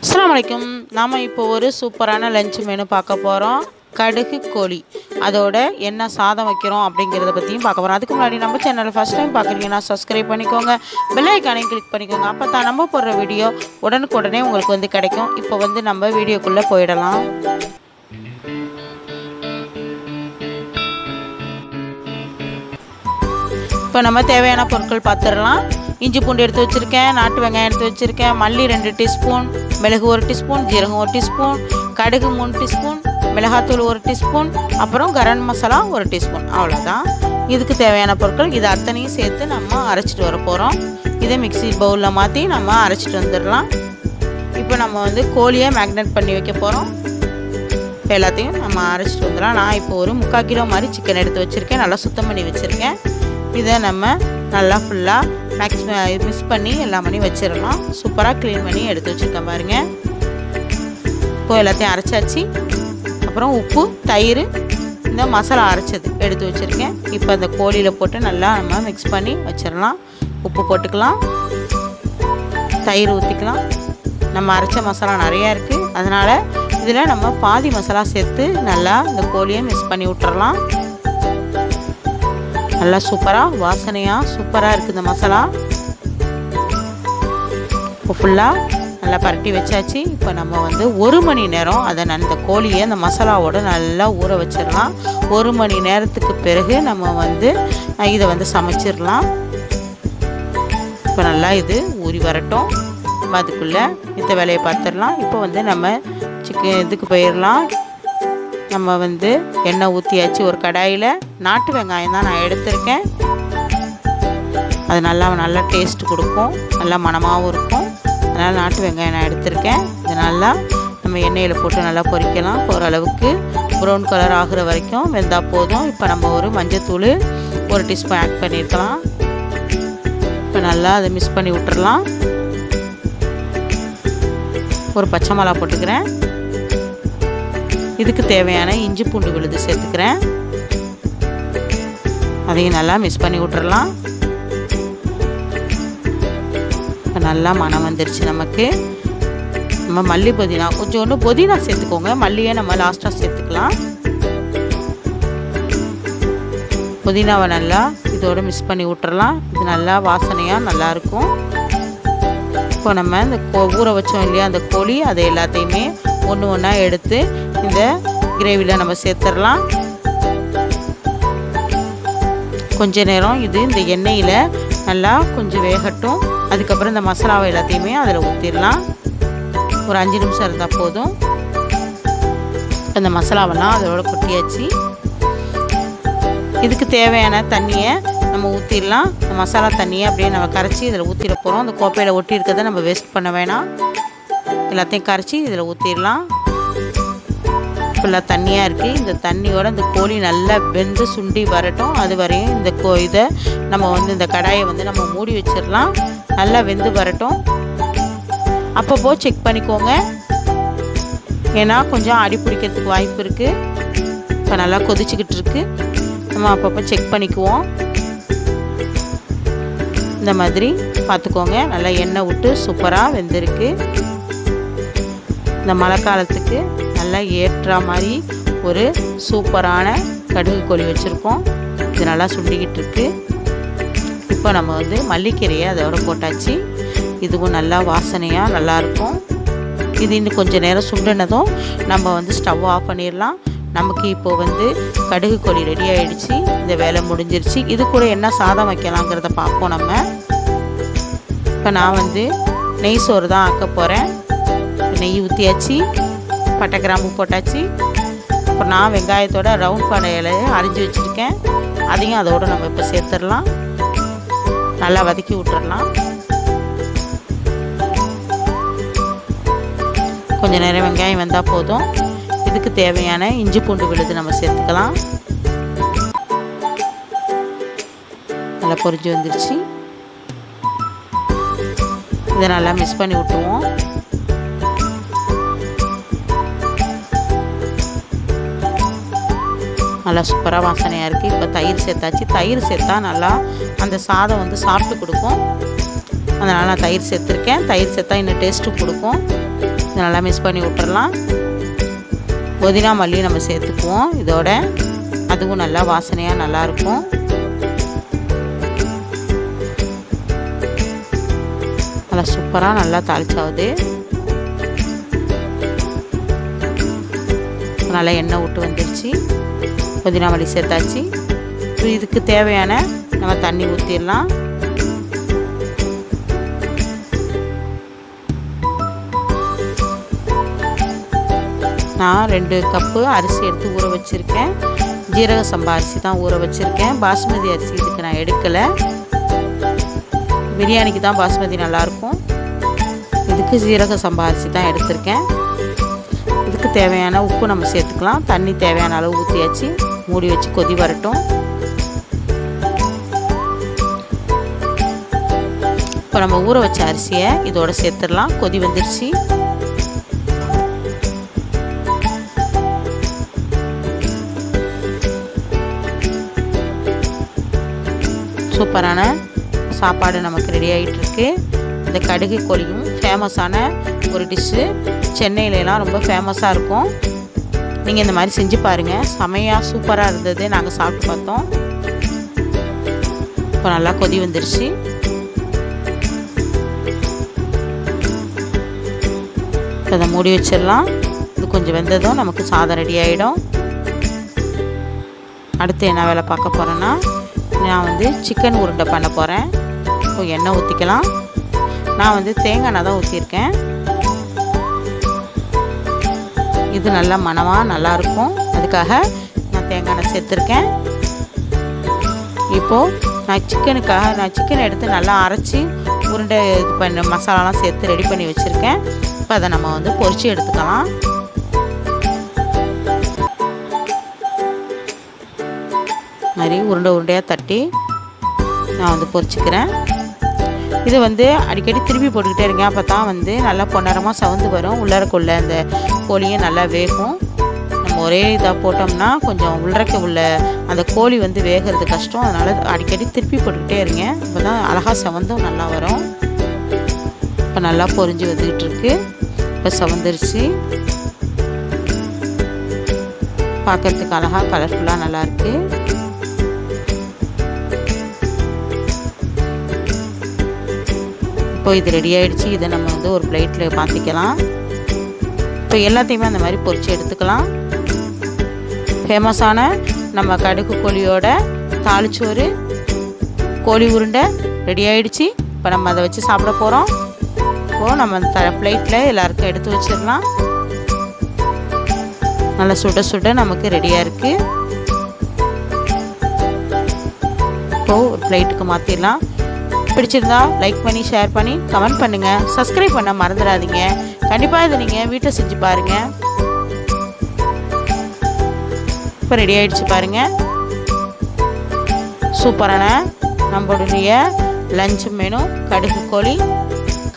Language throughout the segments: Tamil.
அஸ்ஸலாமு அலைக்கும். நாம் இப்போ ஒரு சூப்பரான லஞ்ச் மெனு பார்க்க போகிறோம். கடுகு கோழி அதோட என்ன சாதம் வைக்கிறோம் அப்படிங்கிறத பற்றியும் பார்க்க போகிறோம். அதுக்கு முன்னாடி நம்ம சேனலை ஃபஸ்ட் டைம் பார்க்குறீங்கன்னா சப்ஸ்கிரைப் பண்ணிக்கோங்க, பெல் ஐக்கானையும் கிளிக் பண்ணிக்கோங்க. அப்போ தான் நம்ம போடுற வீடியோ உடனுக்குடனே உங்களுக்கு வந்து கிடைக்கும். இப்போ வந்து நம்ம வீடியோக்குள்ளே போயிடலாம். இப்போ நம்ம தேவையான பொருட்கள் பார்த்துடலாம். இஞ்சி பூண்டு எடுத்து வச்சுருக்கேன், நாட்டு வெங்காயம் எடுத்து வச்சுருக்கேன், மல்லி 2 டீஸ்பூன், மிளகு 1 டீஸ்பூன், ஜீரகம் 1 டீஸ்பூன், கடுகு 3 டீஸ்பூன், மிளகாத்தூள் 1 டீஸ்பூன், அப்புறம் கரம் மசாலா 1 டீஸ்பூன். அவ்வளோதான் இதுக்கு தேவையான பொருட்கள். இது அத்தனையும் சேர்த்து நம்ம அரைச்சிட்டு வர போகிறோம். இதை மிக்ஸி பவுலில் மாற்றி நம்ம அரைச்சிட்டு வந்துடலாம். இப்போ நம்ம வந்து கோழியை மேக்னேட் பண்ணி வைக்க போகிறோம். இப்போ எல்லாத்தையும் நம்ம அரைச்சிட்டு வந்துடலாம். நான் இப்போ ஒரு 3/4 கிலோ மாதிரி சிக்கன் எடுத்து வச்சுருக்கேன், நல்லா சுத்தம் பண்ணி வச்சுருக்கேன். இதை நம்ம நல்லா ஃபுல்லாக மிக்ஸ் பண்ணி எல்லாம் பண்ணி வச்சிடலாம். சூப்பராக க்ளீன் பண்ணி எடுத்து வச்சுருக்கேன் பாருங்கள். இப்போ எல்லாத்தையும் அரைச்சாச்சு. அப்புறம் உப்பு, தயிர், இந்த மசாலா அரைச்சது எடுத்து வச்சுருக்கேன். இப்போ அந்த கோழியில் போட்டு நல்லா நம்ம மிக்ஸ் பண்ணி வச்சிடலாம். உப்பு போட்டுக்கலாம், தயிர் ஊற்றிக்கலாம். நம்ம அரைச்ச மசாலா நிறையா இருக்குது, அதனால் இதில் நம்ம பாதி மசாலா சேர்த்து நல்லா இந்த கோழியை மிக்ஸ் பண்ணி விட்டுறலாம். நல்லா சூப்பராக வாசனையாக சூப்பராக இருக்குது இந்த மசாலா. இப்போ ஃபுல்லாக நல்லா பரட்டி வச்சாச்சு. இப்போ நம்ம வந்து 1 மணி நேரம் அதை அந்த கோழியை அந்த மசாலாவோடு நல்லா ஊற வச்சிடலாம். 1 மணி நேரத்துக்கு பிறகு நம்ம வந்து இதை வந்து சமைச்சிடலாம். இப்போ நல்லா இது ஊறி வரட்டும். அதுக்குள்ளே இந்த வேலையை பார்த்துடலாம். இப்போ வந்து நம்ம இதுக்கு போயிடலாம். நம்ம வந்து எண்ணெய் ஊற்றியாச்சு. ஒரு கடாயில் நாட்டு வெங்காயம் தான் நான் எடுத்திருக்கேன். அது நல்லா டேஸ்ட் கொடுக்கும், நல்லா மணமாகவும் இருக்கும். அதனால் நாட்டு வெங்காயம் நான் எடுத்திருக்கேன். இது நல்லா நம்ம எண்ணெயில் போட்டு நல்லா பொரிக்கலாம். ஓரளவுக்கு ப்ரௌன் கலர் ஆகிற வரைக்கும் வெந்தால் போதும். இப்போ நம்ம ஒரு மஞ்சத்தூள் 1 டீஸ்பூன் ஆட் பண்ணியிருக்கலாம். இப்போ நல்லா அதை மிக்ஸ் பண்ணி விட்டுறலாம். ஒரு பச்சை மிளகா போட்டுக்கிறேன். இதுக்கு தேவையான இஞ்சி பூண்டு விழுது சேர்த்துக்கிறேன். அதையும் நல்லா மிக்ஸ் பண்ணி விட்டுறலாம். இப்போ நல்லா மணம் வந்துருச்சு நமக்கு. நம்ம மல்லி புதினா கொஞ்சோண்டு புதினா சேர்த்துக்கோங்க, மல்லியை நம்ம லாஸ்ட்டாக சேர்த்துக்கலாம். புதினாவை நல்லா இதோடு மிக்ஸ் பண்ணி விட்டுறலாம். இது நல்லா வாசனையாக நல்லாயிருக்கும். இப்போ நம்ம இந்த ஊற வச்சோம் இல்லையா அந்த கோழி, அதை எல்லாத்தையுமே ஒன்று ஒன்றா எடுத்து இந்த கிரேவியில் நம்ம சேர்த்துடலாம். கொஞ்ச நேரம் இது இந்த எண்ணெயில் நல்லா கொஞ்சம் வேகட்டும். அதுக்கப்புறம் இந்த மசாலாவை எல்லாத்தையுமே அதில் ஊற்றிடலாம். ஒரு 5 நிமிஷம் இருந்தால் போதும். அந்த மசாலாவெல்லாம் அதோட கொட்டியாச்சு. இதுக்கு தேவையான தண்ணியை நம்ம ஊற்றிடலாம். மசாலா தண்ணியை அப்படியே நம்ம கரைச்சி இதில் ஊற்றிட போகிறோம். அந்த கோப்பையில் ஒட்டி இருக்கிறத நம்ம வேஸ்ட் பண்ண வேணாம். எல்லாத்தையும் கரைச்சி இதில் ஊற்றிடலாம். ஃபுல்லாக தண்ணியாக இருக்குது. இந்த தண்ணியோடு இந்த கோழி நல்லா வெந்து சுண்டி வரட்டும். அது வரையும் இந்த இதை நம்ம வந்து இந்த கடாயை வந்து நம்ம மூடி வச்சிடலாம். நல்லா வெந்து வரட்டும். அப்பப்போ செக் பண்ணிக்கோங்க, ஏன்னா கொஞ்சம் அடி பிடிக்கிறதுக்கு வாய்ப்பு இருக்குது. இப்போ நல்லா கொதிச்சுக்கிட்டு இருக்கு. நம்ம அப்பப்போ செக் பண்ணிக்குவோம். இந்த மாதிரி பார்த்துக்கோங்க. நல்லா எண்ணெய் விட்டு சூப்பராக வெந்திருக்கு. இந்த மழை காலத்துக்கு நல்லா ஏற்ற மாதிரி ஒரு சூப்பரான கடுகு கோழி வச்சுருக்கோம். இது நல்லா சுண்டிக்கிட்டு இருக்கு. இப்போ நம்ம வந்து மல்லிக்கீரையை அதோட போட்டாச்சு. இதுவும் நல்லா வாசனையாக நல்லாயிருக்கும். இது இன்னும் கொஞ்சம் நேரம் சுண்டினதும் நம்ம வந்து ஸ்டவ் ஆஃப் பண்ணிடலாம். நமக்கு இப்போ வந்து கடுகு கோழி ரெடி ஆகிடுச்சு. இந்த வேலை முடிஞ்சிருச்சு. இது கூட என்ன சாதம் வைக்கலாங்கிறத பார்ப்போம் நம்ம. இப்போ நான் வந்து நெய் சோறு தான் ஆக்க போகிறேன். நெய் ஊற்றியாச்சு, பட்டை கிராம்பு போட்டாச்சு. இப்போ நான் வெங்காயத்தோட ரவுண்ட் படையில அரிஞ்சு வச்சுருக்கேன். அதையும் அதோடு நம்ம இப்போ சேர்த்துடலாம். நல்லா வதக்கி விட்டுறலாம். கொஞ்சம் நேரம் வெங்காயம் வெந்தால் போதும். இதுக்கு தேவையான இஞ்சி பூண்டு விழுது நம்ம சேர்த்துக்கலாம். நல்லா பொரிஞ்சு வந்துருச்சு. இதை நல்லா மிக்ஸ் பண்ணி விட்டுருவோம். நல்லா சூப்பராக வாசனையாக இருக்குது. இப்போ தயிர் சேர்த்தாச்சு. தயிர் சேர்த்தா நல்லா அந்த சாதம் வந்து சாப்பிட்டு கொடுக்கும். அதனால் நான் தயிர் சேர்த்துருக்கேன். தயிர் சேர்த்தா இன்னும் டேஸ்ட்டும் கொடுக்கும். நல்லா மிக்ஸ் பண்ணி விட்டுறலாம். புதினா மல்லி நம்ம சேர்த்துக்குவோம் இதோட, அதுவும் நல்லா வாசனையாக நல்லாயிருக்கும். நல்லா சூப்பராக நல்லா தாளிச்சாகுது. நல்லா எண்ணெய் விட்டு வந்துருச்சு. புதினா மல்லி சேர்த்தாச்சு. இதுக்கு தேவையான நம்ம தண்ணி ஊற்றிடலாம். நான் 2 கப்பு அரிசி எடுத்து ஊற வச்சுருக்கேன். ஜீரக சம்பா அரிசி தான் ஊற வச்சுருக்கேன். பாஸ்மதி அரிசி இதுக்கு நான் எடுக்கலை. பிரியாணிக்கு தான் பாஸ்மதி நல்லாயிருக்கும். இதுக்கு ஜீரக சம்பா அரிசி தான் எடுத்திருக்கேன். இதுக்கு தேவையான உப்பு நம்ம சேர்த்துக்கலாம். தண்ணி தேவையான அளவு ஊற்றியாச்சு. மூடி வச்சு கொதி வரட்டும். இப்போ நம்ம ஊற வச்ச அரிசியை இதோட சேர்த்துடலாம். கொதி வந்துருச்சு. சூப்பரான சாப்பாடு நமக்கு ரெடி ஆகிட்டு இருக்கு. இந்த கடுகு கோழியும் ஃபேமஸான ஒரு டிஷ்ஷு. சென்னையிலலாம் ரொம்ப ஃபேமஸாக இருக்கும். நீங்கள் இந்த மாதிரி செஞ்சு பாருங்கள். செமையாக சூப்பராக இருந்தது. நாங்கள் சாப்பிட்டு பார்த்தோம். இப்போ நல்லா கொதி வந்துருச்சு. இப்போ அதை மூடி வச்சிடலாம். இது கொஞ்சம் வெந்ததும் நமக்கு சாதம் ரெடி ஆகிடும். அடுத்து என்ன வேலை பார்க்க போகிறேன்னா, நான் சிக்கன் உருண்டை பண்ண போகிறேன். இப்போ எண்ணெய் ஊற்றிக்கலாம். நான் தேங்காய் எண்ணெய் தான் ஊற்றிருக்கேன். இது நல்லா மணமாக நல்லாயிருக்கும். அதுக்காக நான் தேங்காய் எண்ணெய் சேர்த்துருக்கேன். இப்போது நான் சிக்கனை எடுத்து நல்லா அரைச்சி உருண்டை இது பண்ண மசாலாலாம் சேர்த்து ரெடி பண்ணி வச்சுருக்கேன். இப்போ அதை நம்ம பொரித்து எடுத்துக்கலாம். மாதிரி உருண்டையாக தட்டி நான் பொரிச்சுக்கிறேன். இது அடிக்கடி திருப்பி போட்டுக்கிட்டே இருங்க. அப்போ தான் நல்லா பொன்னரமாக சவுந்து வரும். உள்ளறக்குள்ள அந்த கோழியை நல்லா வேகும். நம்ம ஒரே இதாக போட்டோம்னா கொஞ்சம் உள்ள அந்த கோழி வேகிறது கஷ்டம். அதனால் அடிக்கடி திருப்பி போட்டுக்கிட்டே இருங்க. அப்போ தான் அழகாக சவந்தும் நல்லா வரும். இப்போ நல்லா பொரிஞ்சு வந்துக்கிட்டு இருக்கு. இப்போ சவந்துருச்சு. பார்க்குறதுக்கு அழகாக கலர்ஃபுல்லாக நல்லாயிருக்கு. இப்போ இது ரெடி ஆகிடுச்சு. இதை நம்ம ஒரு பிளேட்டில் மாற்றிக்கலாம். இப்போ எல்லாத்தையுமே அந்த மாதிரி பொரித்து எடுத்துக்கலாம். ஃபேமஸான நம்ம கடுகு கோழியோட தாளிச்சோறு கோழி உருண்டை ரெடி ஆகிடுச்சு. இப்போ நம்ம அதை வச்சு சாப்பிட போகிறோம். இப்போது நம்ம பிளேட்டில் எல்லாருக்கும் எடுத்து வச்சிடலாம். நல்லா சுட சுட நமக்கு ரெடியாக இருக்குது. இப்போது ஒரு பிளேட்டுக்கு மாற்றிடலாம். பிடிச்சிருந்தா லைக் பண்ணி ஷேர் பண்ணி கமெண்ட் பண்ணுங்கள். சப்ஸ்கிரைப் பண்ண மறந்துடாதீங்க. கண்டிப்பாக இதை நீங்கள் வீட்டில் செஞ்சு பாருங்கள். இப்போ ரெடி ஆகிடுச்சு பாருங்கள். சூப்பரான நம்மளுடைய லஞ்ச் மெனு கடுகு கோழி.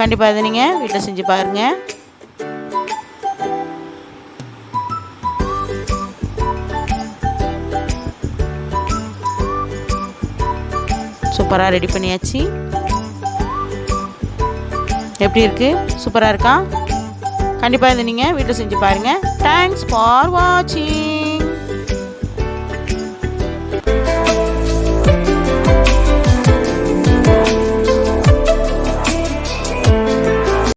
கண்டிப்பாக இதை நீங்கள் வீட்டில் செஞ்சு பாருங்கள். சூப்பராக ரெடி பண்ணியாச்சு. எப்படி இருக்குது? சூப்பராக இருக்கா? கண்டிப்பாக இதை நீங்கள் வீட்டில் செஞ்சு பாருங்கள். தேங்க்ஸ் ஃபார் வாட்சிங்.